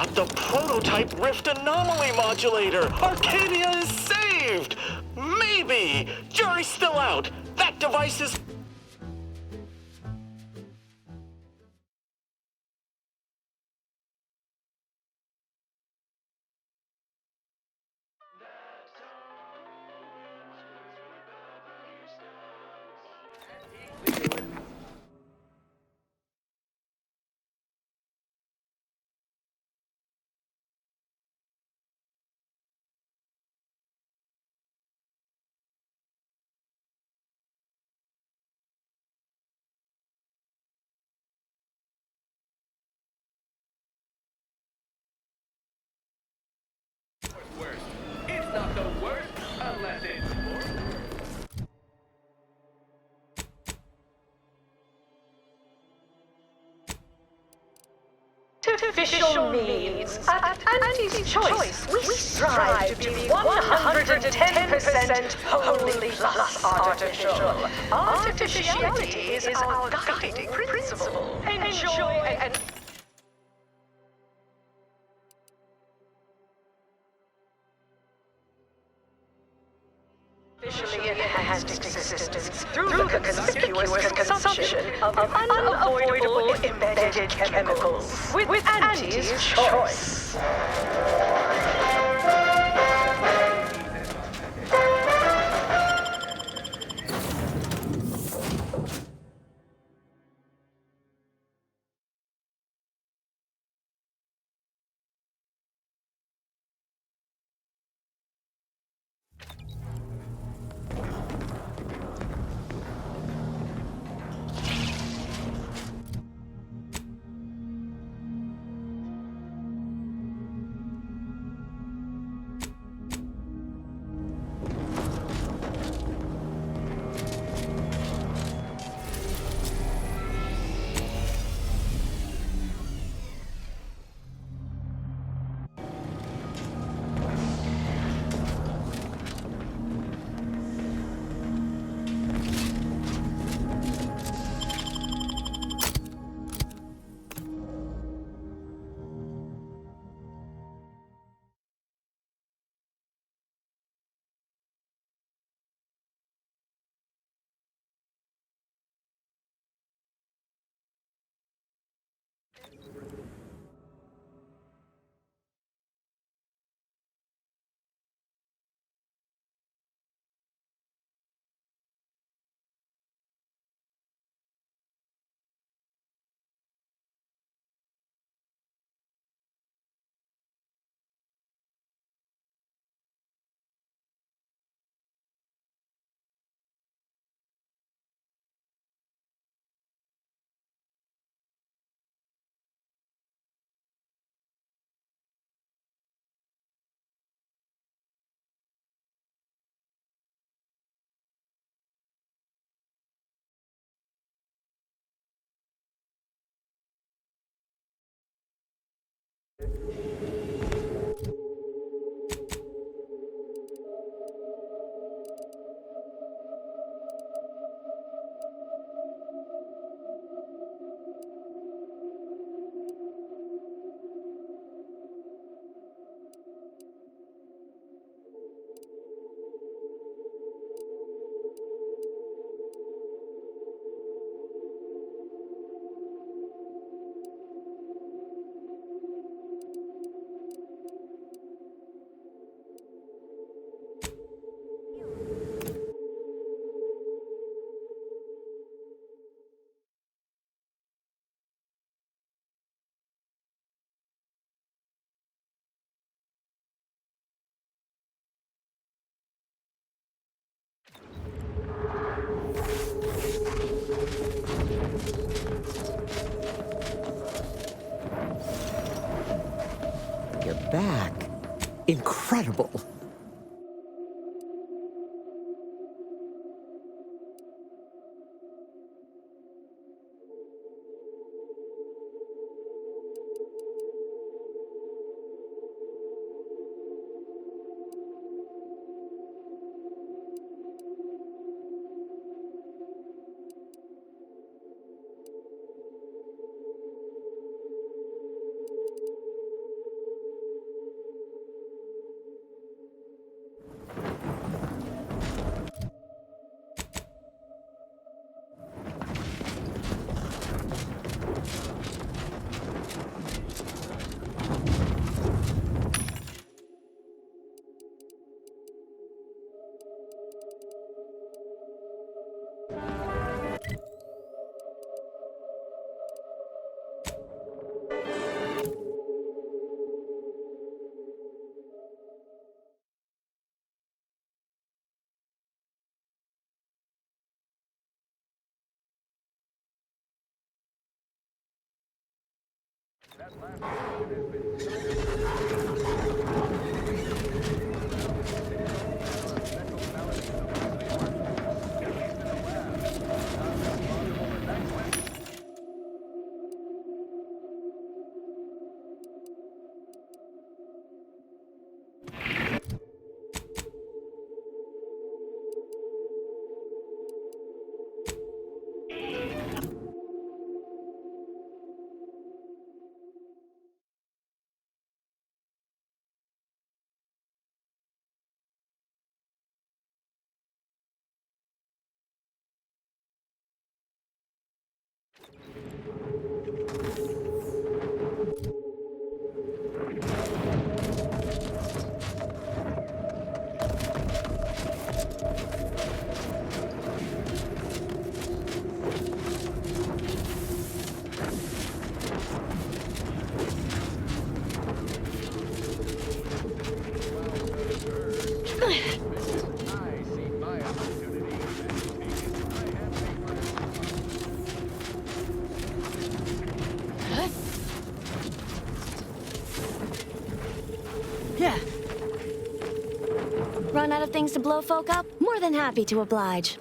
got the prototype rift anomaly modulator! Arcadia is saved! Maybe! Jury's still out! That device is... Worst. It's not the worst unless it's Artificial means. At Auntie's Choice, we strive to be 110% wholly plus artificial. Artificiality is our guiding principle. Enjoy and... Officially enhanced existence through the conspicuous consumption of unavoidable embedded chemicals with Auntie's Choice. You're back. Incredible. That last question has been decided. I see my opportunity and take it. I have papers. Yeah. Run out of things to blow folk up? More than happy to oblige.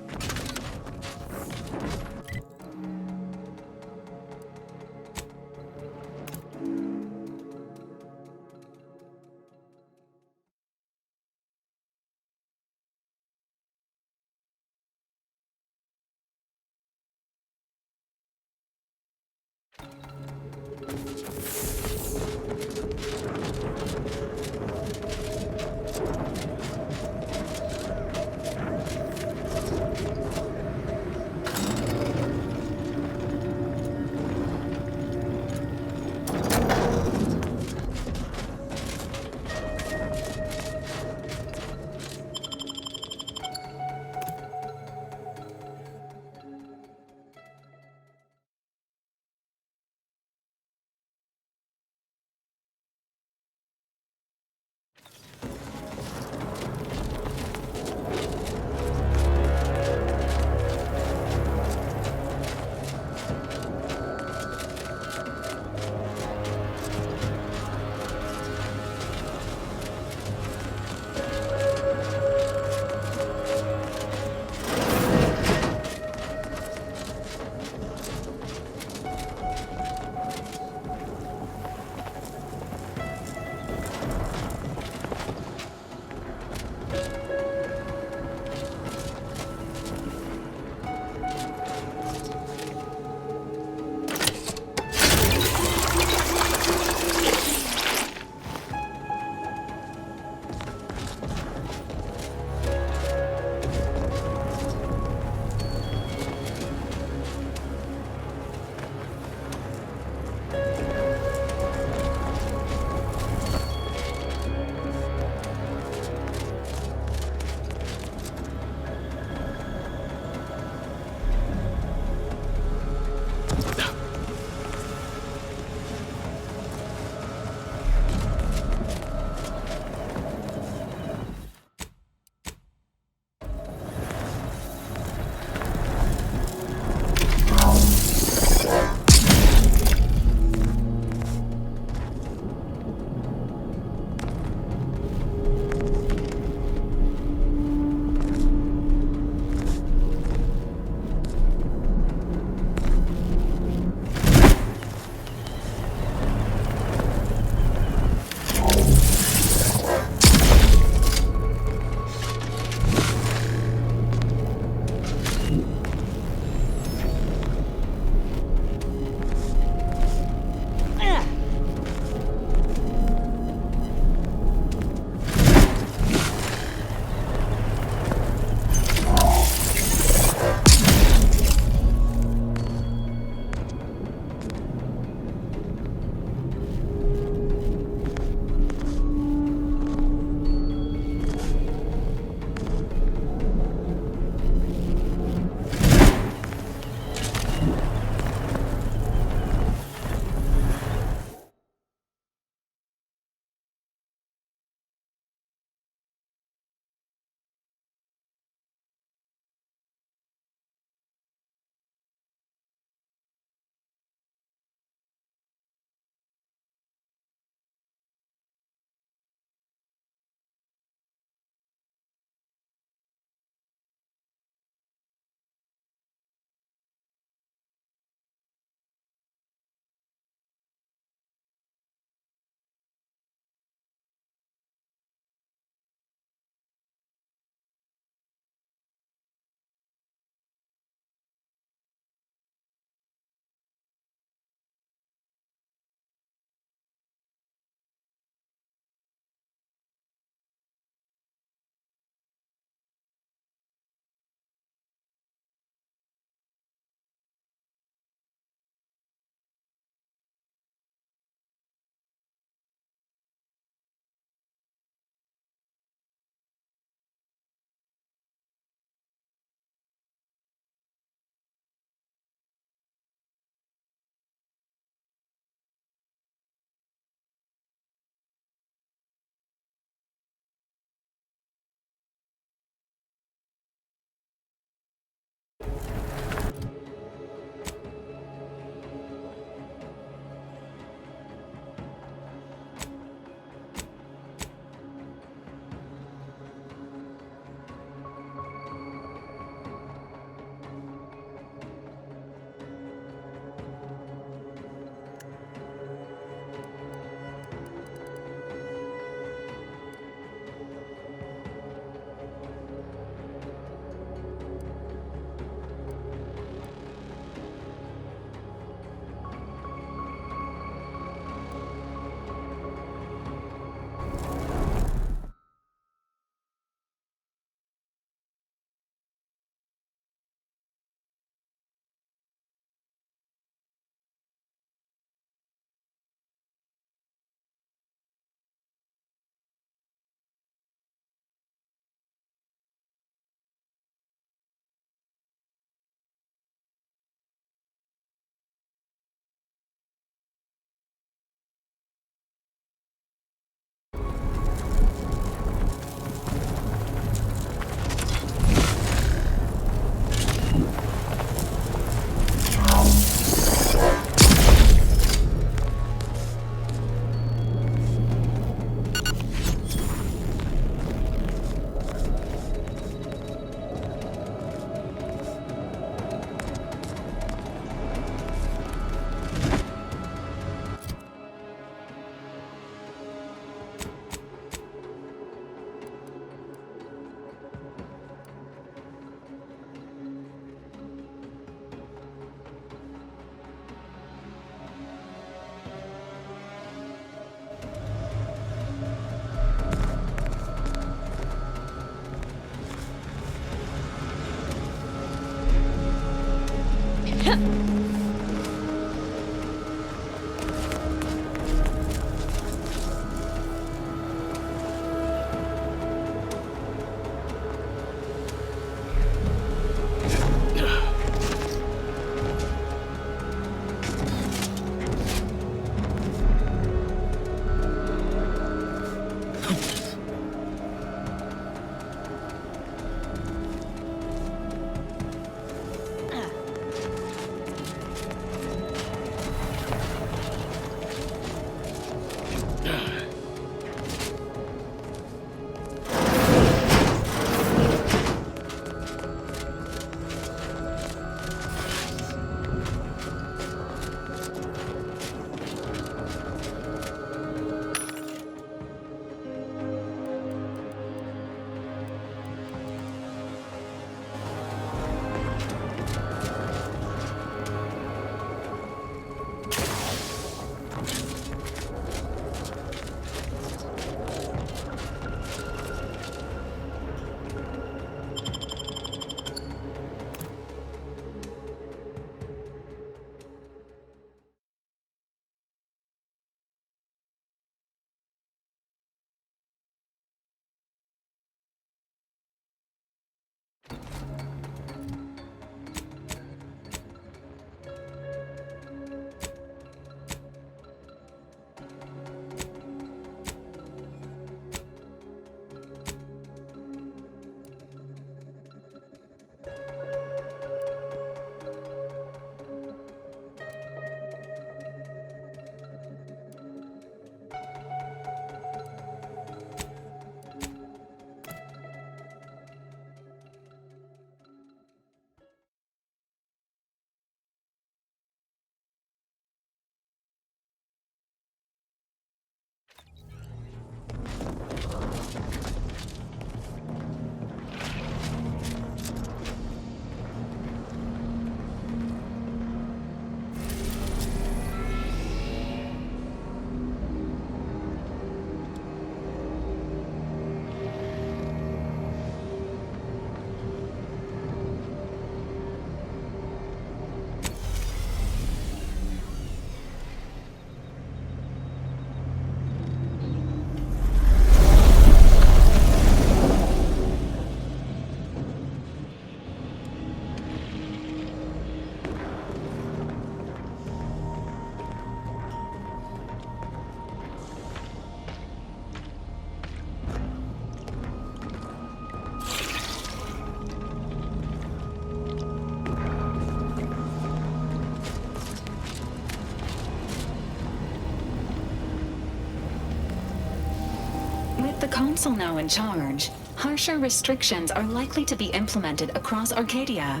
With the Council now in charge, harsher restrictions are likely to be implemented across Arcadia.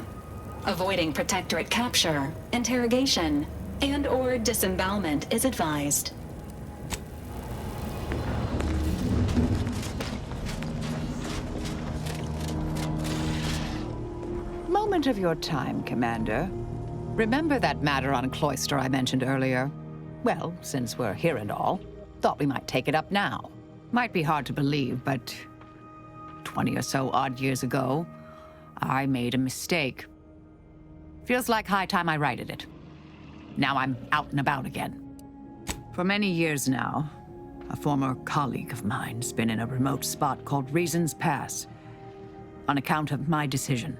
Avoiding Protectorate capture, interrogation, and/or disembowelment is advised. Moment of your time, Commander. Remember that matter on Cloister I mentioned earlier? Well, since we're here and all, thought we might take it up now. Might be hard to believe, but 20 or so odd years ago, I made a mistake. Feels like high time I righted it. Now I'm out and about again. For many years now, a former colleague of mine's been in a remote spot called Reasons Pass, on account of my decision.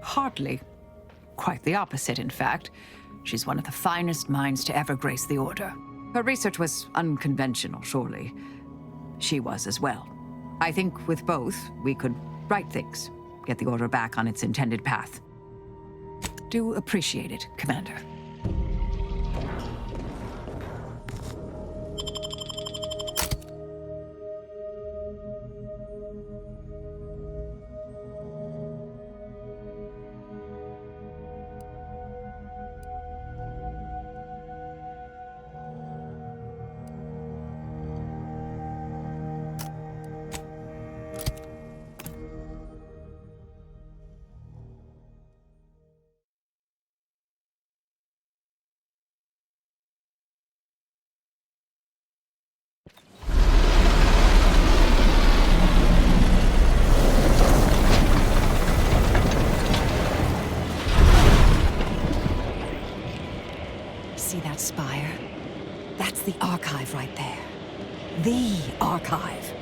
Hardly. Quite the opposite, in fact. She's one of the finest minds to ever grace the Order. Her research was unconventional, surely. She was as well. I think with both, we could right things, get the Order back on its intended path. Do appreciate it, Commander. archive right there. The archive.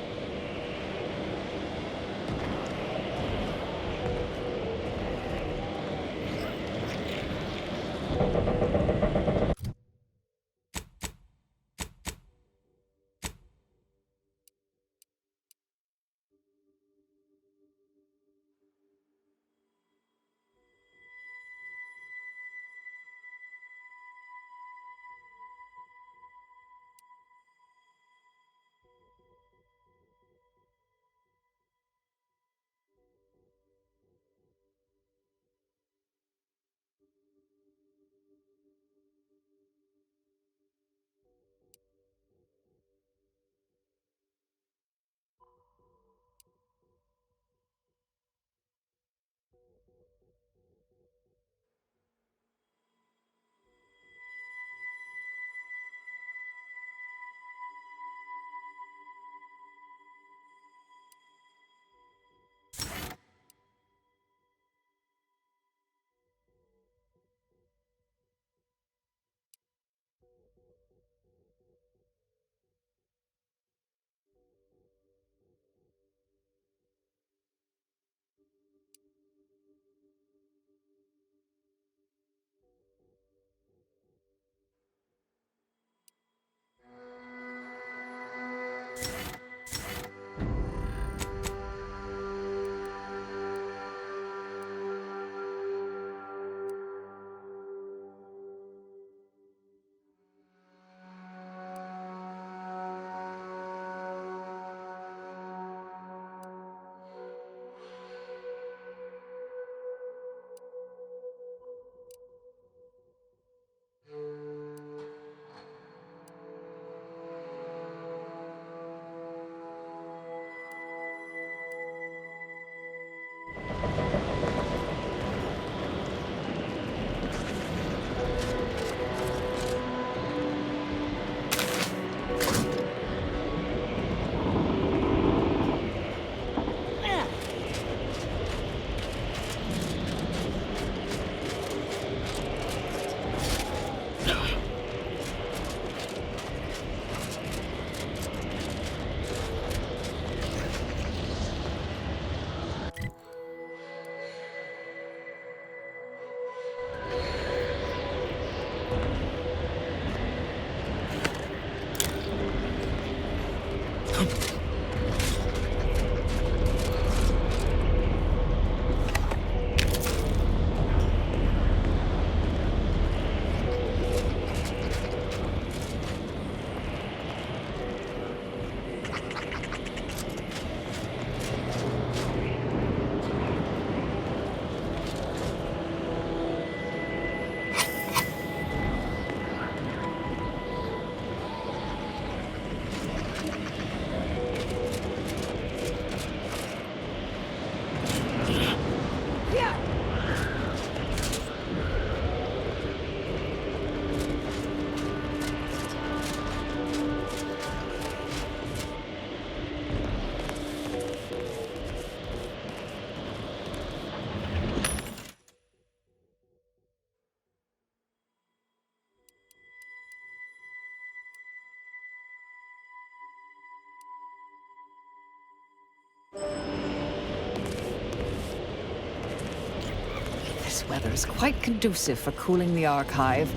This weather is quite conducive for cooling the archive,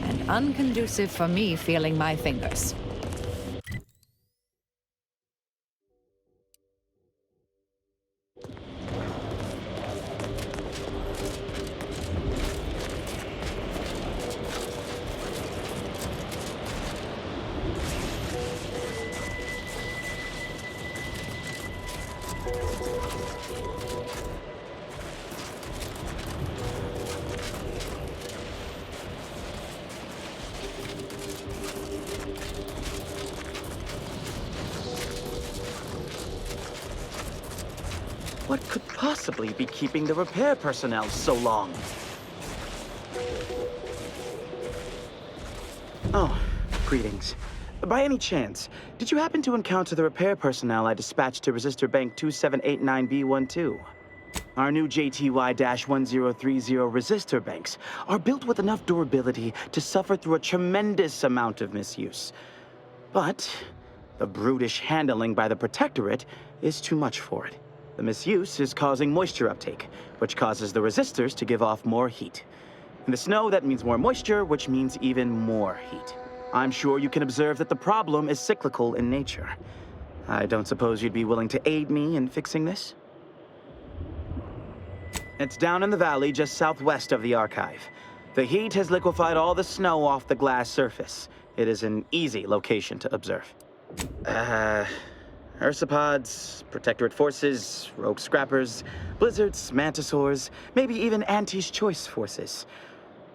and unconducive for me feeling my fingers. What could possibly be keeping the repair personnel so long? Oh, greetings. By any chance, did you happen to encounter the repair personnel I dispatched to Resistor Bank 2789B12? Our new JTY-1030 resistor banks are built with enough durability to suffer through a tremendous amount of misuse. But the brutish handling by the Protectorate is too much for it. The misuse is causing moisture uptake, which causes the resistors to give off more heat. In the snow, that means more moisture, which means even more heat. I'm sure you can observe that the problem is cyclical in nature. I don't suppose you'd be willing to aid me in fixing this? It's down in the valley just southwest of the archive. The heat has liquefied all the snow off the glass surface. It is an easy location to observe. Ursopods, Protectorate forces, rogue scrappers, blizzards, mantisaurs, maybe even Auntie's choice forces.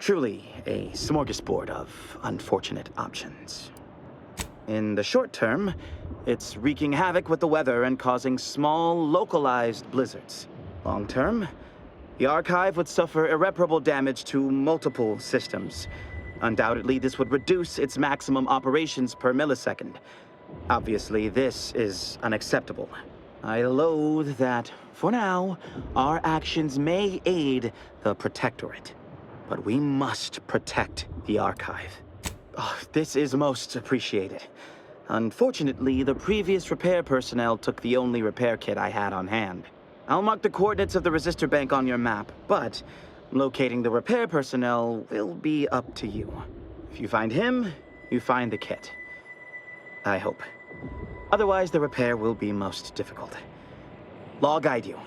Truly a smorgasbord of unfortunate options. In the short term, it's wreaking havoc with the weather and causing small, localized blizzards. Long term, the archive would suffer irreparable damage to multiple systems. Undoubtedly, this would reduce its maximum operations per millisecond. Obviously, this is unacceptable. I loathe that, for now, our actions may aid the Protectorate. But we must protect the archive. Oh, this is most appreciated. Unfortunately, the previous repair personnel took the only repair kit I had on hand. I'll mark the coordinates of the resistor bank on your map, but locating the repair personnel will be up to you. If you find him, you find the kit. I hope. Otherwise, the repair will be most difficult. I'll guide you.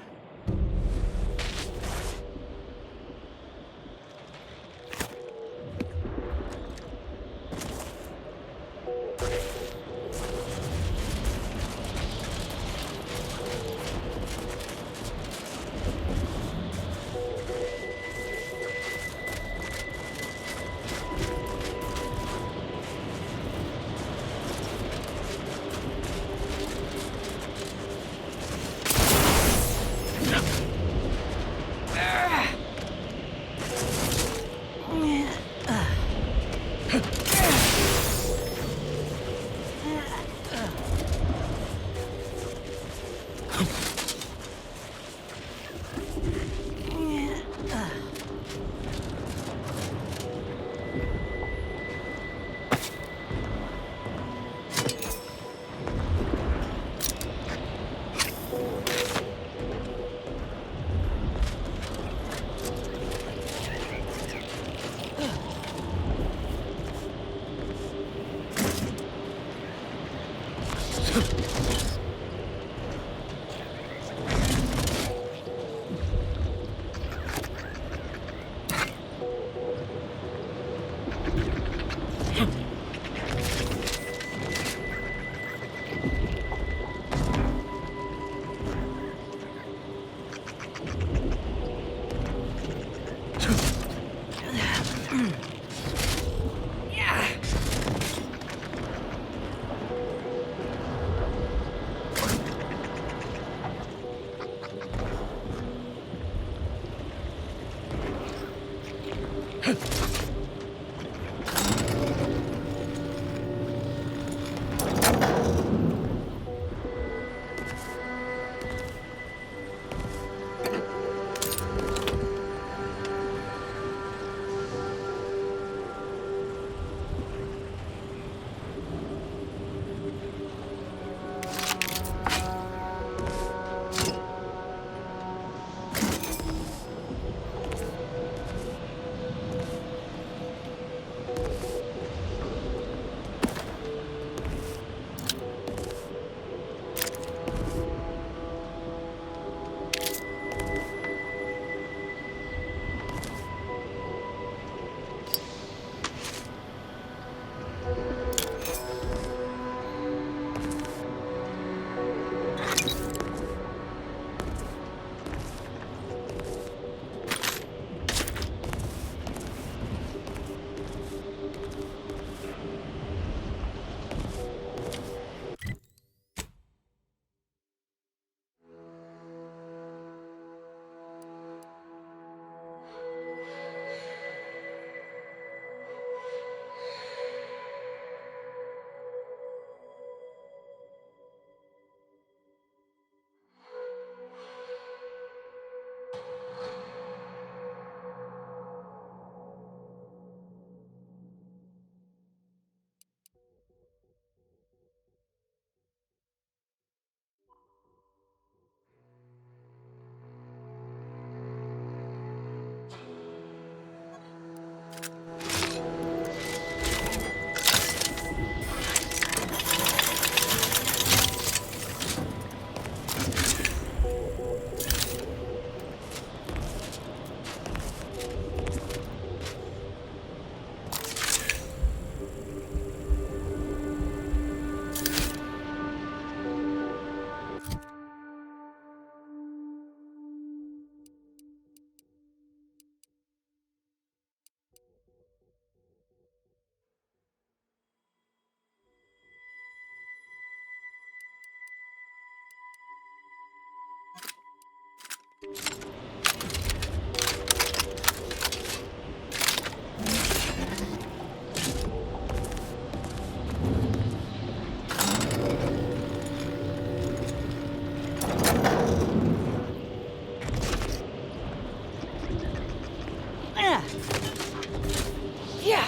Yeah.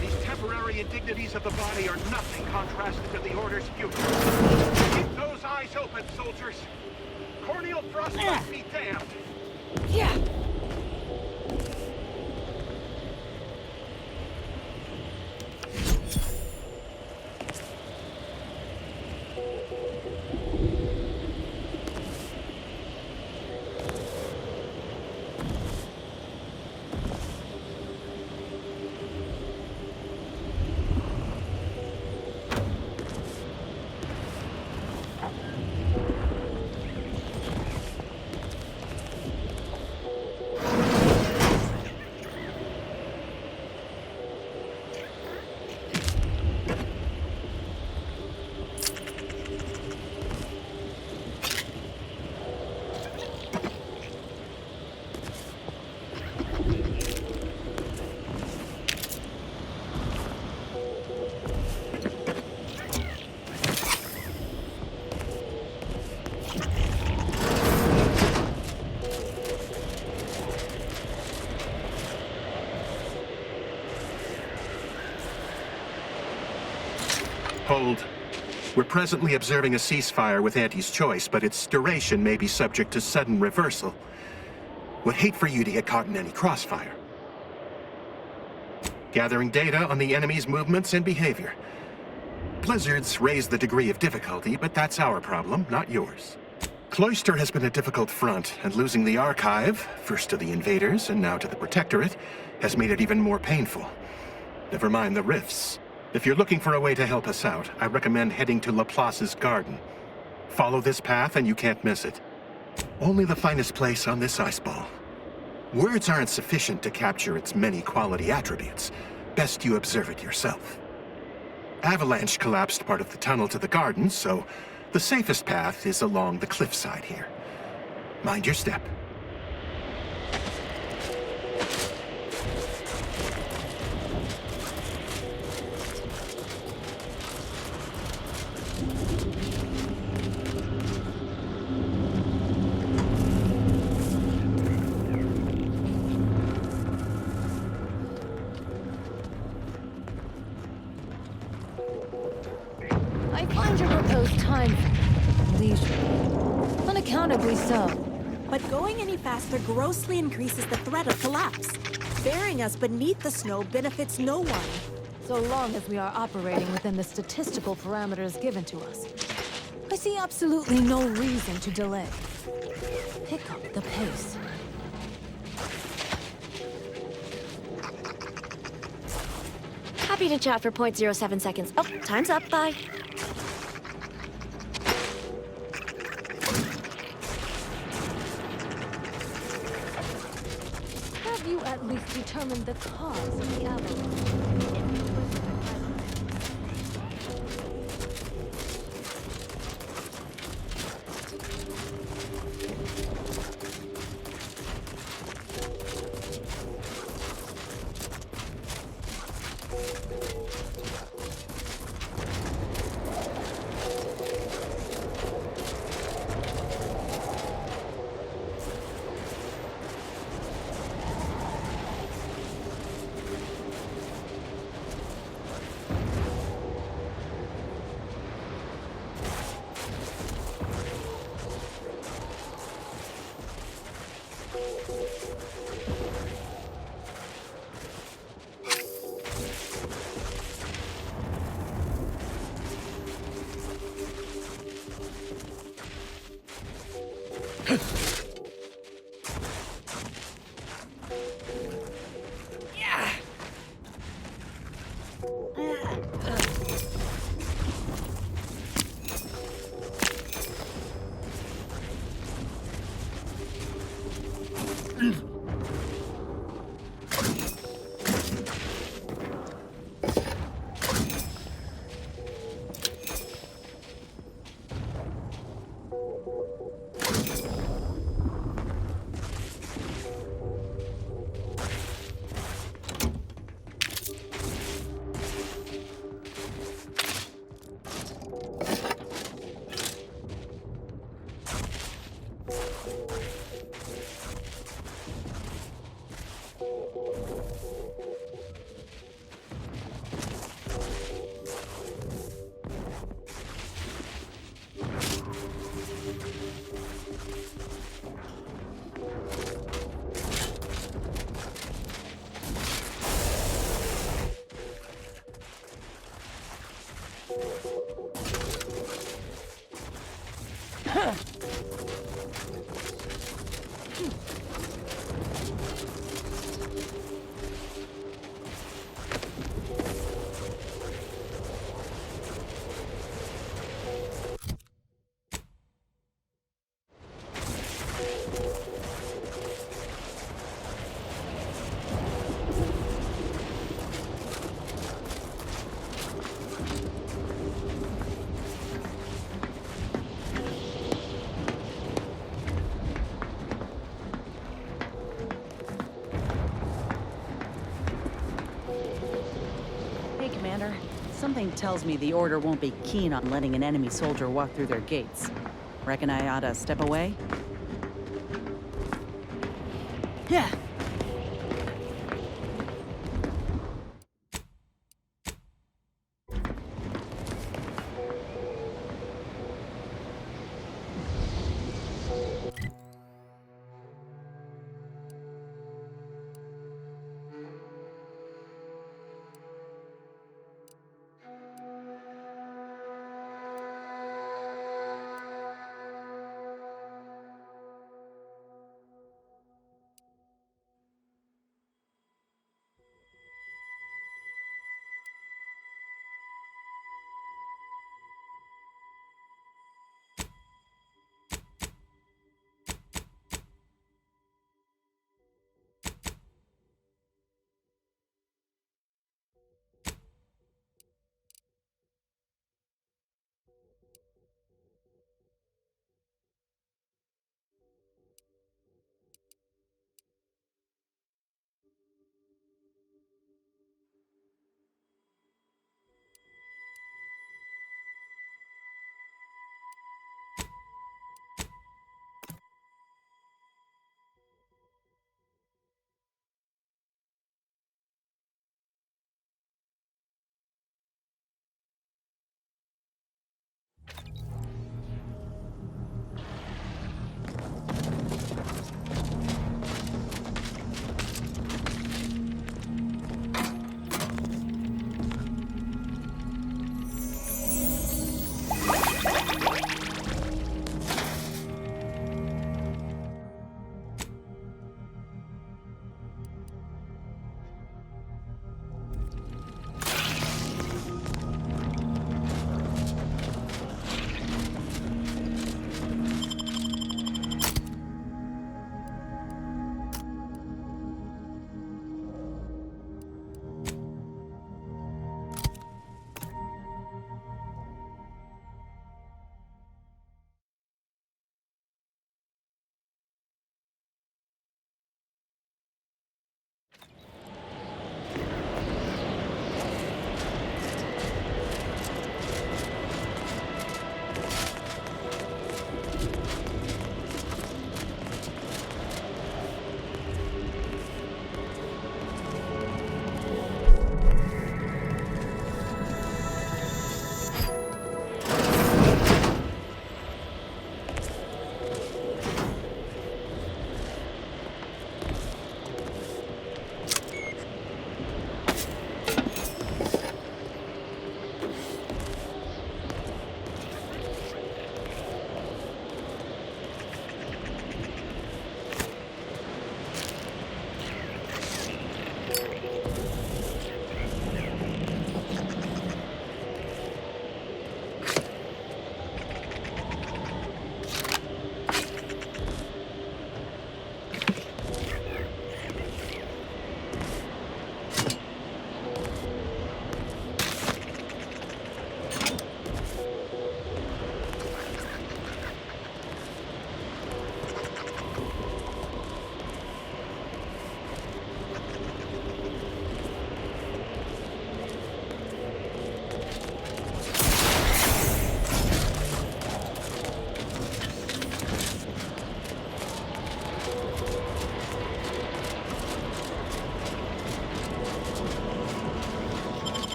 These temporary indignities of the body are nothing contrasted to the Order's future. Keep those eyes open, soldiers. Corneal frostbite be damned. Yeah. Hold. We're presently observing a ceasefire with Auntie's choice, but its duration may be subject to sudden reversal. Would hate for you to get caught in any crossfire. Gathering data on the enemy's movements and behavior. Blizzards raise the degree of difficulty, but that's our problem, not yours. Cloister has been a difficult front, and losing the archive, first to the invaders and now to the Protectorate, has made it even more painful. Never mind the rifts. If you're looking for a way to help us out, I recommend heading to Laplace's garden. Follow this path and you can't miss it. Only the finest place on this ice ball. Words aren't sufficient to capture its many quality attributes. Best you observe it yourself. Avalanche collapsed part of the tunnel to the garden, so the safest path is along the cliffside here. Mind your step. I find your proposed time leisurely. Unaccountably so. But going any faster grossly increases the threat of collapse. Burying us beneath the snow benefits no one. So long as we are operating within the statistical parameters given to us. I see absolutely no reason to delay. Pick up the pace. Happy to chat for .07 seconds. Oh, time's up. Bye. Have you at least determined the cause of the avalanche? Hey, Commander. Something tells me the Order won't be keen on letting an enemy soldier walk through their gates. Reckon I oughta step away? Yeah.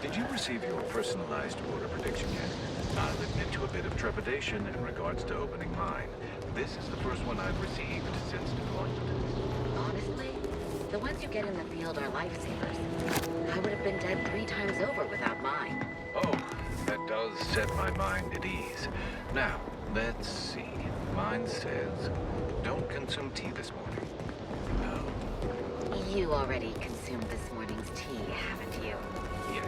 Did you receive your personalized order prediction yet? I'll admit to a bit of trepidation in regards to opening mine. This is the first one I've received since deployment. Honestly, the ones you get in the field are lifesavers. I would have been dead 3 times over without mine. Oh, that does set my mind at ease. Now, let's see. Mine says, don't consume tea this morning. No. You already consumed this morning's tea, haven't you? Yes.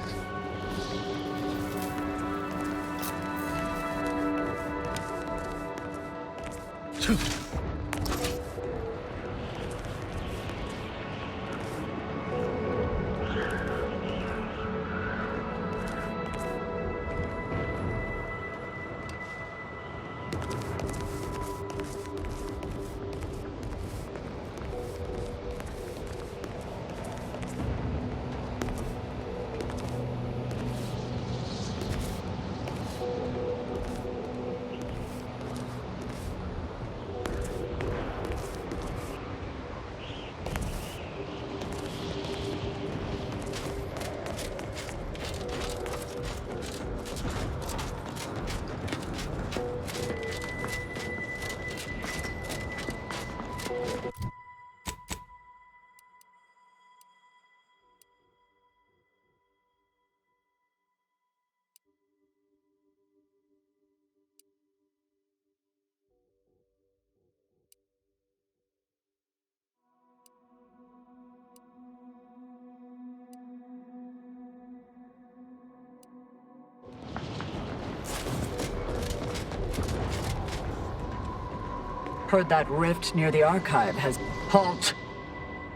Heard that rift near the archive has... Halt!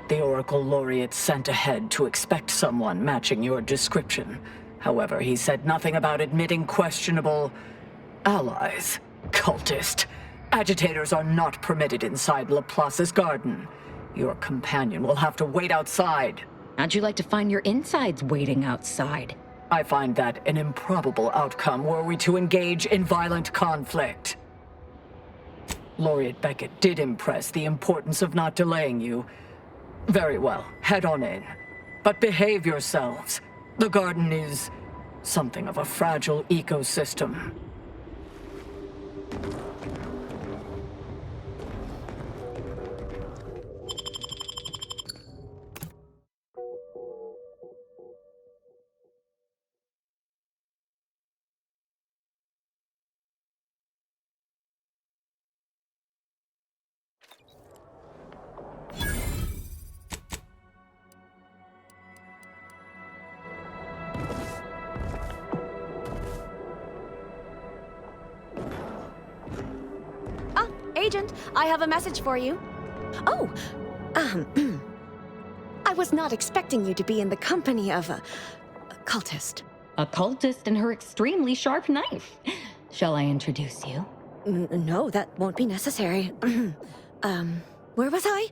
The Oracle Laureate sent ahead to expect someone matching your description. However, he said nothing about admitting questionable... allies. Cultist. Agitators are not permitted inside Laplace's garden. Your companion will have to wait outside. How'd you like to find your insides waiting outside? I find that an improbable outcome were we to engage in violent conflict. Laureate Beckett did impress the importance of not delaying you. Very well, head on in. But behave yourselves. The garden is something of a fragile ecosystem. Agent, I have a message for you. Oh, I was not expecting you to be in the company of a cultist. A cultist and her extremely sharp knife. Shall I introduce you? No, that won't be necessary. Where was I?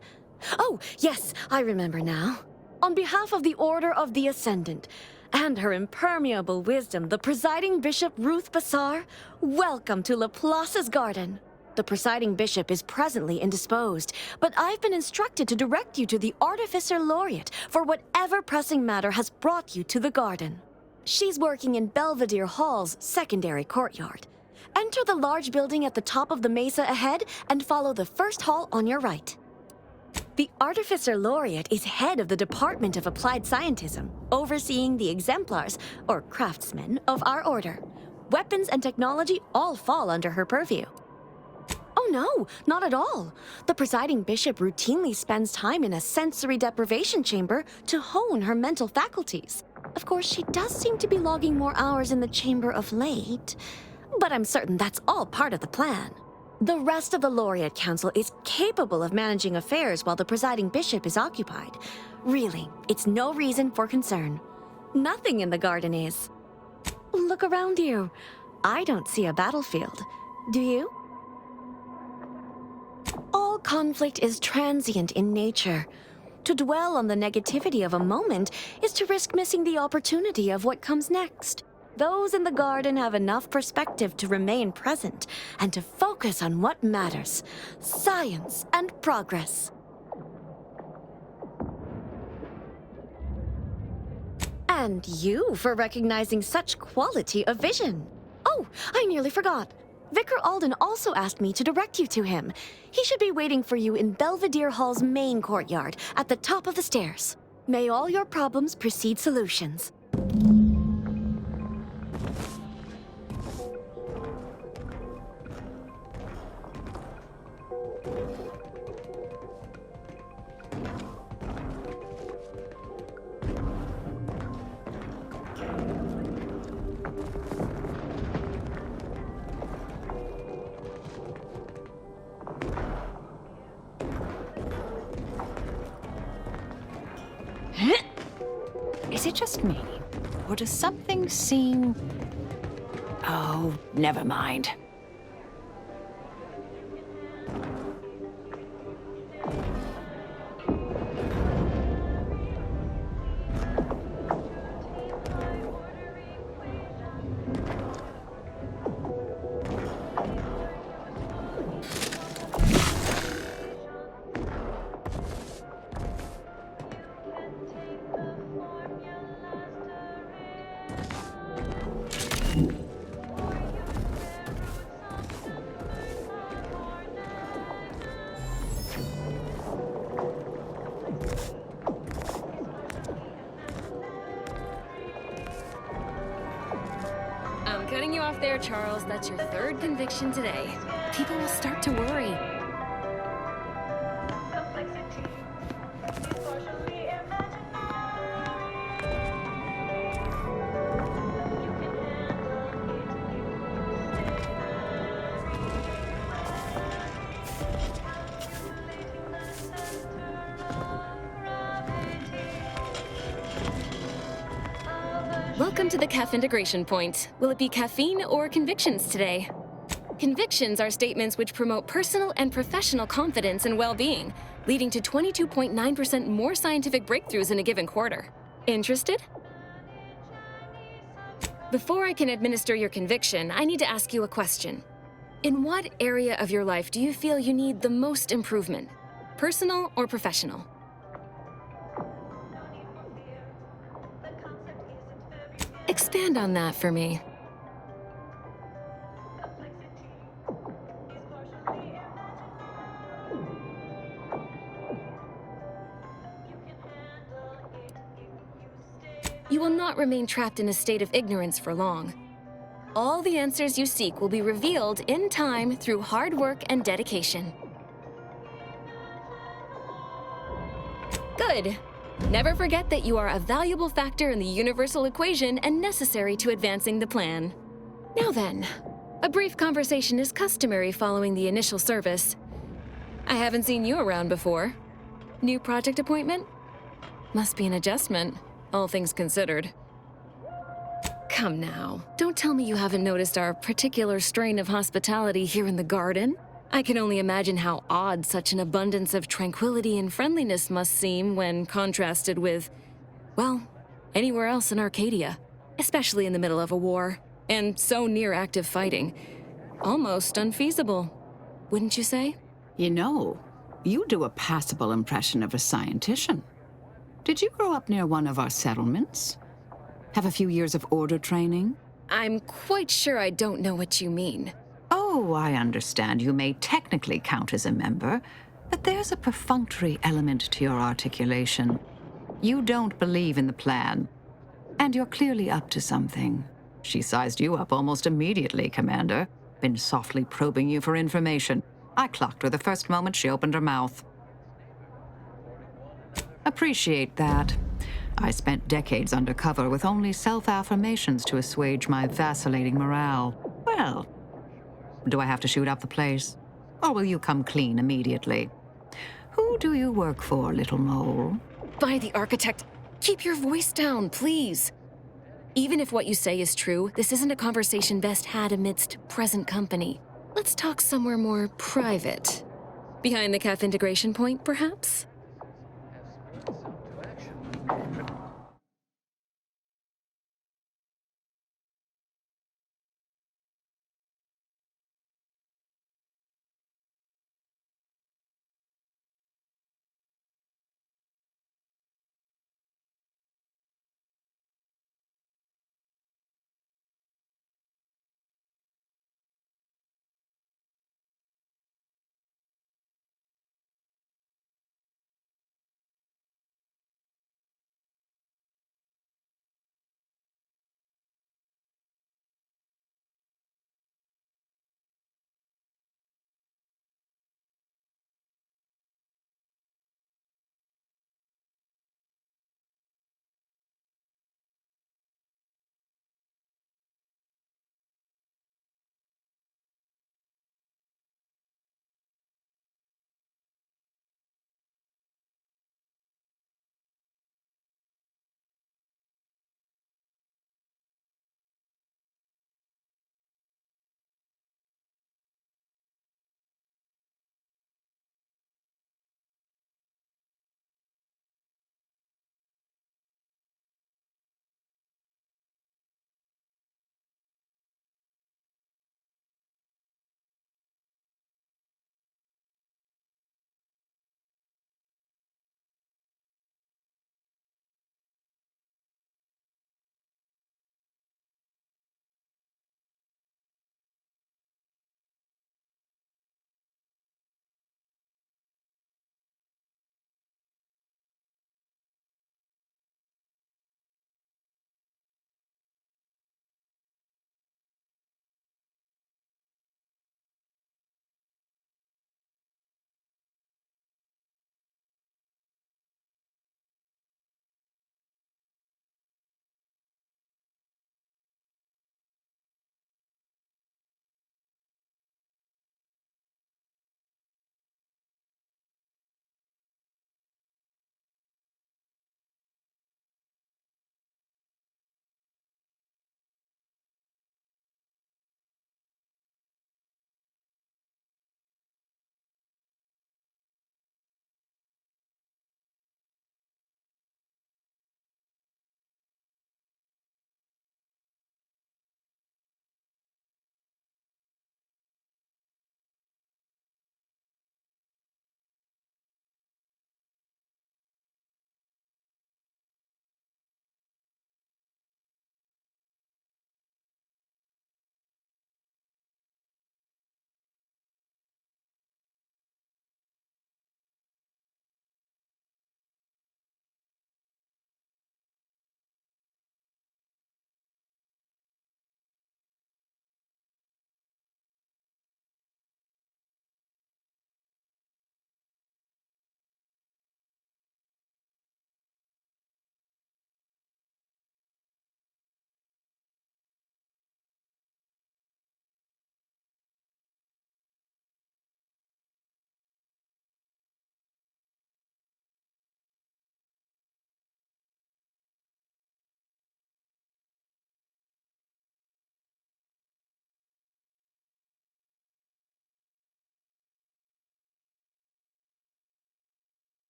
Oh, yes, I remember now. On behalf of the Order of the Ascendant, and her impermeable wisdom, the presiding bishop Ruth Bassar, welcome to Laplace's garden. The presiding bishop is presently indisposed, but I've been instructed to direct you to the Artificer Laureate for whatever pressing matter has brought you to the garden. She's working in Belvedere Hall's secondary courtyard. Enter the large building at the top of the mesa ahead and follow the first hall on your right. The Artificer Laureate is head of the Department of Applied Scientism, overseeing the exemplars, or craftsmen, of our order. Weapons and technology all fall under her purview. Oh no, not at all. The presiding bishop routinely spends time in a sensory deprivation chamber to hone her mental faculties. Of course, she does seem to be logging more hours in the chamber of late, but I'm certain that's all part of the plan. The rest of the Laureate Council is capable of managing affairs while the presiding bishop is occupied. Really, it's no reason for concern. Nothing in the garden is. Look around you. I don't see a battlefield. Do you? All conflict is transient in nature. To dwell on the negativity of a moment is to risk missing the opportunity of what comes next. Those in the garden have enough perspective to remain present and to focus on what matters: science and progress. And you for recognizing such quality of vision. Oh, I nearly forgot. Vicar Alden also asked me to direct you to him. He should be waiting for you in Belvedere Hall's main courtyard, at the top of the stairs. May all your problems precede solutions. Is it just me? Or does something seem... Oh, never mind. I'm cutting you off there, Charles. That's your third conviction today. People will start to worry. Welcome to the CAF integration point. Will it be caffeine or convictions today? Convictions are statements which promote personal and professional confidence and well-being, leading to 22.9% more scientific breakthroughs in a given quarter. Interested? Before I can administer your conviction, I need to ask you a question. In what area of your life do you feel you need the most improvement? Personal or professional? Expand on that for me. You will not remain trapped in a state of ignorance for long. All the answers you seek will be revealed in time through hard work and dedication. Good. Never forget that you are a valuable factor in the universal equation and necessary to advancing the plan. Now then, a brief conversation is customary following the initial service. I haven't seen you around before. New project appointment? Must be an adjustment, all things considered. Come now, don't tell me you haven't noticed our particular strain of hospitality here in the garden. I can only imagine how odd such an abundance of tranquility and friendliness must seem when contrasted with, well, anywhere else in Arcadia, especially in the middle of a war, and so near active fighting. Almost unfeasible, wouldn't you say? You know, you do a passable impression of a scientician. Did you grow up near one of our settlements? Have a few years of order training? I'm quite sure I don't know what you mean. Oh, I understand you may technically count as a member, but there's a perfunctory element to your articulation. You don't believe in the plan, and you're clearly up to something. She sized you up almost immediately, Commander. Been softly probing you for information. I clocked her the first moment she opened her mouth. Appreciate that. I spent decades undercover with only self-affirmations to assuage my vacillating morale. Well, do I have to shoot up the place? Or will you come clean immediately? Who do you work for, little mole? By the architect, keep your voice down, please. Even if what you say is true, this isn't a conversation best had amidst present company. Let's talk somewhere more private. Behind the CAF integration point, perhaps?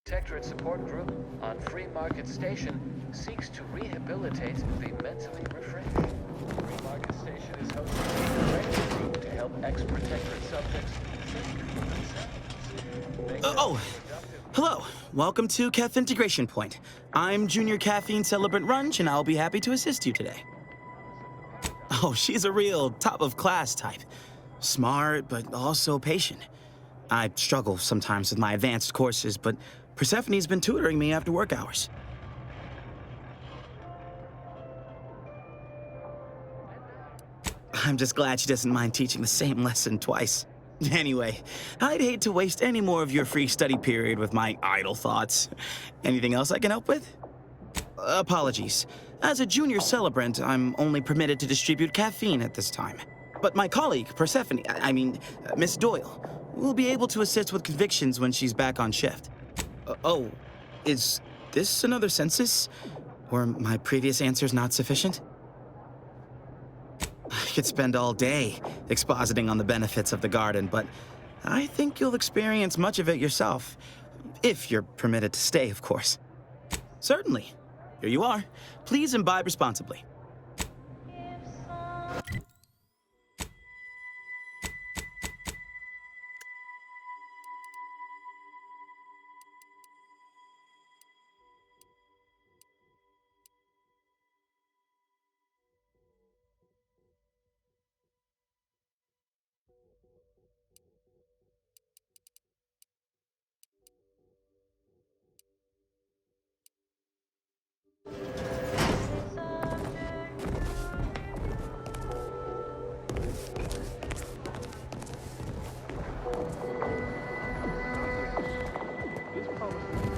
Protectorate Support Group on Free Market Station seeks to rehabilitate the mentally refreshed. Free Market Station is hosting a training group to help ex-Protectorate subjects think Oh, hello. Welcome to CAF Integration Point. I'm Junior Caffeine Celebrant Runch, and I'll be happy to assist you today. Oh, she's a real top-of-class type. Smart, but also patient. I struggle sometimes with my advanced courses, but Persephone's been tutoring me after work hours. I'm just glad she doesn't mind teaching the same lesson twice. Anyway, I'd hate to waste any more of your free study period with my idle thoughts. Anything else I can help with? Apologies. As a junior celebrant, I'm only permitted to distribute caffeine at this time. But my colleague, Persephone, Miss Doyle, will be able to assist with convictions when she's back on shift. Oh, is this another census? Were my previous answers not sufficient? I could spend all day expositing on the benefits of the garden, but I think you'll experience much of it yourself. If you're permitted to stay, of course. Certainly. Here you are. Please imbibe responsibly.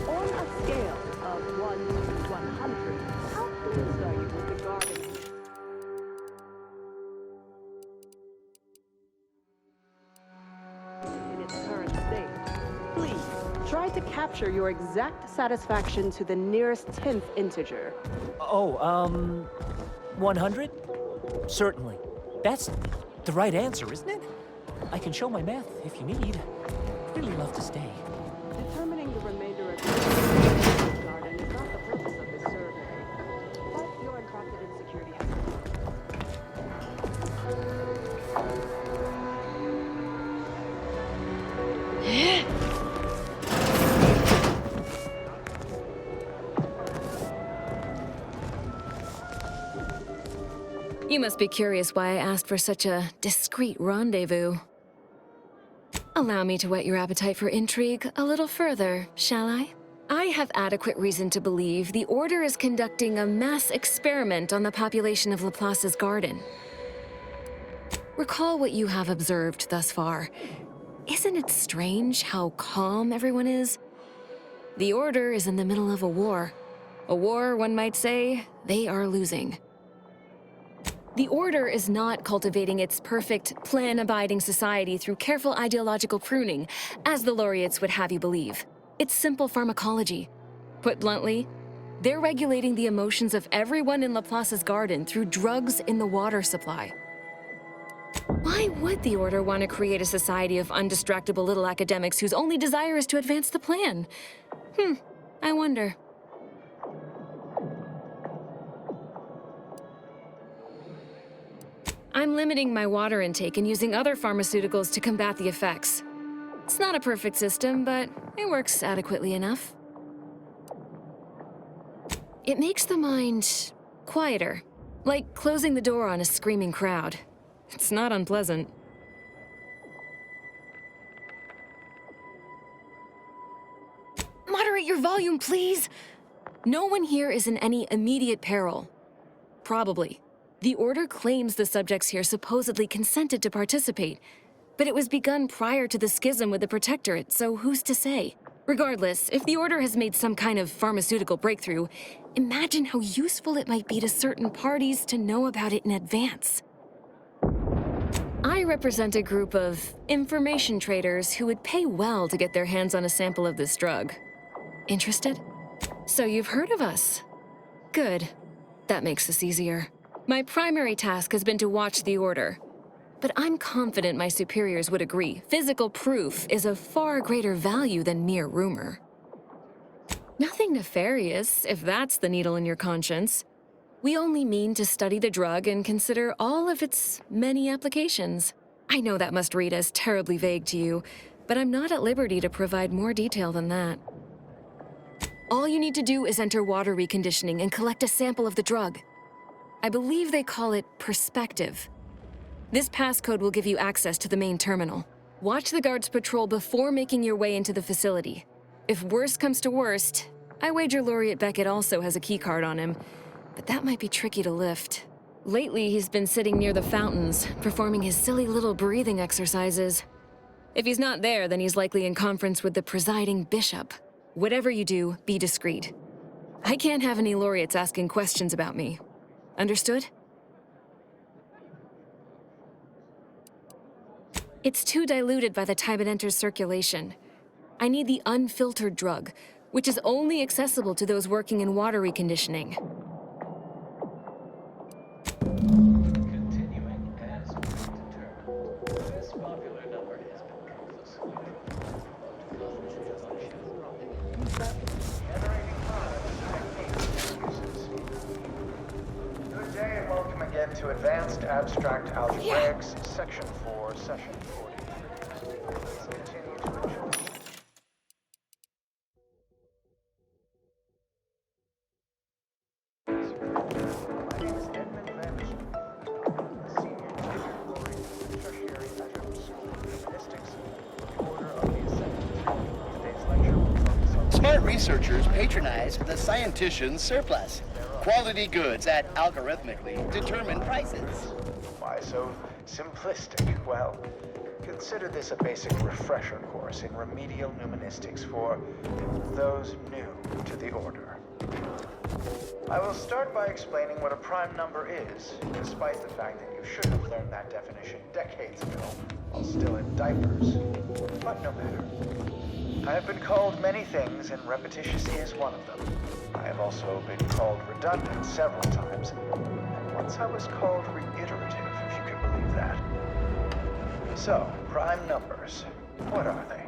On a scale of 1 to 100, how pleased are you with the garden? In its current state, please try to capture your exact satisfaction to the nearest 10th integer. Oh, 100? Certainly. That's the right answer, isn't it? I can show my math if you need. Really love to stay. Determining the remainder of the garden is not the purpose of this survey, but your unprompted insecurity has You must be curious why I asked for such a discreet rendezvous. Allow me to whet your appetite for intrigue a little further, shall I? I have adequate reason to believe the Order is conducting a mass experiment on the population of Laplace's garden. Recall what you have observed thus far. Isn't it strange how calm everyone is? The Order is in the middle of a war. A war, one might say, they are losing. The Order is not cultivating its perfect, plan-abiding society through careful ideological pruning, as the laureates would have you believe. It's simple pharmacology. Put bluntly, they're regulating the emotions of everyone in Laplace's garden through drugs in the water supply. Why would the Order want to create a society of undistractable little academics whose only desire is to advance the plan? I wonder. I'm limiting my water intake and using other pharmaceuticals to combat the effects. It's not a perfect system, but it works adequately enough. It makes the mind quieter, like closing the door on a screaming crowd. It's not unpleasant. Moderate your volume, please! No one here is in any immediate peril. Probably. The Order claims the subjects here supposedly consented to participate, but it was begun prior to the schism with the Protectorate, so who's to say? Regardless, if the Order has made some kind of pharmaceutical breakthrough, imagine how useful it might be to certain parties to know about it in advance. I represent a group of information traders who would pay well to get their hands on a sample of this drug. Interested? So you've heard of us. Good. That makes this easier. My primary task has been to watch the Order. But I'm confident my superiors would agree physical proof is of far greater value than mere rumor. Nothing nefarious, if that's the needle in your conscience. We only mean to study the drug and consider all of its many applications. I know that must read as terribly vague to you, but I'm not at liberty to provide more detail than that. All you need to do is enter water reconditioning and collect a sample of the drug. I believe they call it perspective. This passcode will give you access to the main terminal. Watch the guards patrol before making your way into the facility. If worst comes to worst, I wager Laureate Beckett also has a keycard on him, but that might be tricky to lift. Lately, he's been sitting near the fountains, performing his silly little breathing exercises. If he's not there, then he's likely in conference with the presiding bishop. Whatever you do, be discreet. I can't have any laureates asking questions about me. Understood? It's too diluted by the time it enters circulation. I need the unfiltered drug, which is only accessible to those working in water reconditioning. Continuing popular number has been ruthlessly Good day and welcome again to Advanced Abstract Algebraics, Section 4, Session 40. Please continue to enjoy. Smart researchers patronize the scientician's surplus. Quality goods at algorithmically determined prices. Why so simplistic? Well, consider this a basic refresher course in remedial numenistics for those new to the Order. I will start by explaining what a prime number is, despite the fact that you should have learned that definition decades ago, while still in diapers. But no matter. I have been called many things, and repetitious is one of them. I have also been called redundant several times, and once I was called reiterative, if you can believe that. So, prime numbers. What are they?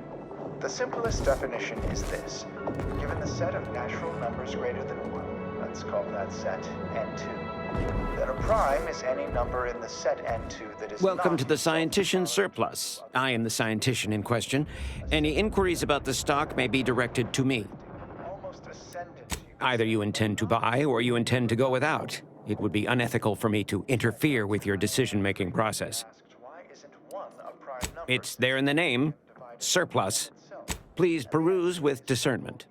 The simplest definition is this. Given the set of natural numbers greater than 1, let's call that set n2, then a prime is any number in the set n2 that is Welcome not to the Scientician Surplus. I am the scientician in question. Any inquiries about the stock may be directed to me. Either you intend to buy or you intend to go without. It would be unethical for me to interfere with your decision-making process. It's there in the name, surplus. Please peruse with discernment.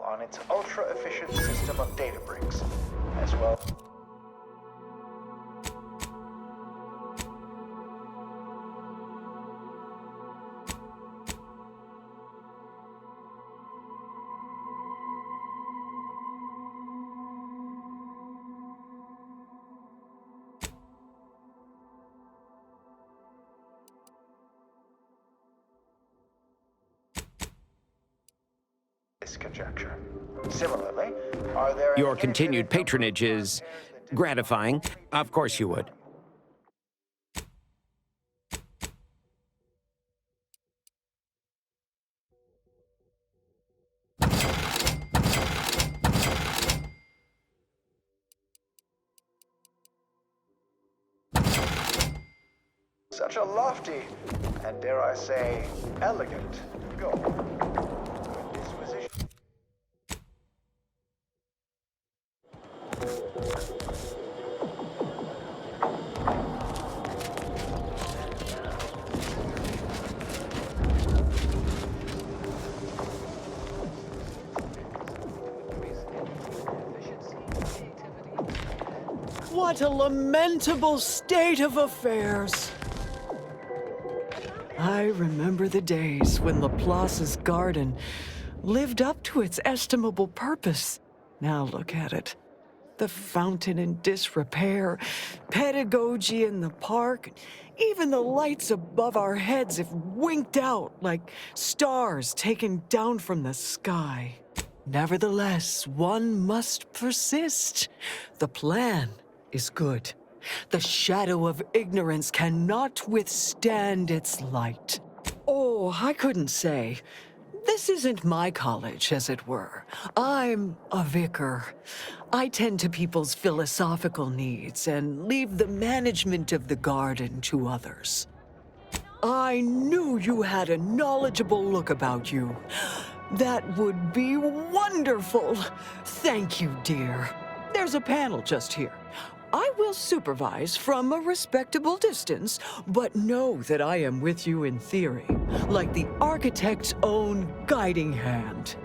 on its ultra-efficient system of data bricks, as well. This conjecture. Similarly, are there Your continued patronage is gratifying. Of course you would. such a lofty, and dare I say, elegant goal. Disposition. What a lamentable state of affairs. I remember the days when Laplace's garden lived up to its estimable purpose. Now look at it. The fountain in disrepair, pedagogy in the park, even the lights above our heads have winked out like stars taken down from the sky. Nevertheless, one must persist. The plan is good. The shadow of ignorance cannot withstand its light. Oh, I couldn't say. This isn't my college, as it were. I'm a vicar. I tend to people's philosophical needs and leave the management of the garden to others. I knew you had a knowledgeable look about you. That would be wonderful. Thank you, dear. There's a panel just here. I will supervise from a respectable distance, but know that I am with you in theory, like the architect's own guiding hand.